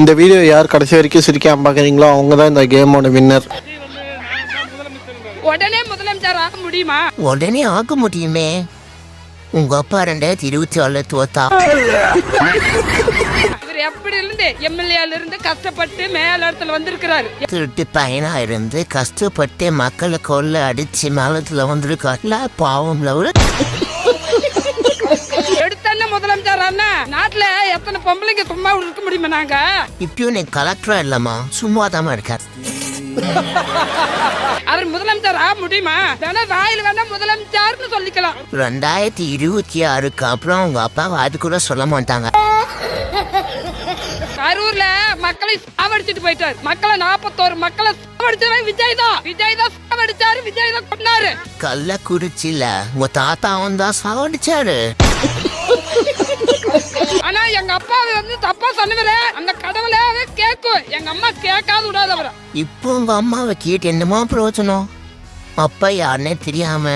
இந்த வீடியோ யார் கடைசி வரைக்கும் சிரிக்காம பார்க்குறீங்களோ அவங்க தான் இந்த கேமோட வின்னர். உடனே முதலமைச்சர் ஆக முடியுமா? உடனே ஆக முடியுமே. உங்க அப்பா 2024 தோத்தா. இவர் எப்படி இருந்து எம்எல்ஏல இருந்து கஷ்டப்பட்டு மேல இடத்துல வந்திருக்கிறாரு. திருட்டு பையனா இருந்து கஷ்டப்பட்டு மக்களை கொள்ள அடிச்சு மேலத்துல வந்திருக்காருல, பாவம்ல. எடுத்தானே முதலமைச்சர் அண்ணா. நாட்டுல எத்தனை பொம்பளைங்க சும்மா இருக்க முடியுமா? நாங்க இப்பயும் நீ கலெக்டரா இல்லம்மா, சும்மா தான் இருக்க. அவர் முதலமைச்சர் ஆக முடியுமா? வேணா வாயில் வேணா முதலமைச்சர்னு சொல்லிக்கலாம். 2026க்கு அப்புறம் உங்க அப்பா அது கூட சொல்ல மாட்டாங்க. கரூர்ல மக்களை சாவடிச்சுட்டு போயிட்டாரு. மக்களை 41 மக்களை சாவடிச்சது விஜய் தான். விஜய் தான் சாவடிச்சாரு, விஜய் தான் கொண்டாரு. கள்ளக்குறிச்சியில உங்க தாத்தாவும் தான் சாவடிச்சாரு. ஆனா எங்க அப்பாவை தப்பா சொன்னவரே அந்த கடவுளாவே கேட்கும். எங்க அம்மா கேட்காது விடாதவர. இப்போ உங்க அம்மாவை கேட்டு என்னமோ பிரயோஜனம்? அப்பா யாருன்னே தெரியாம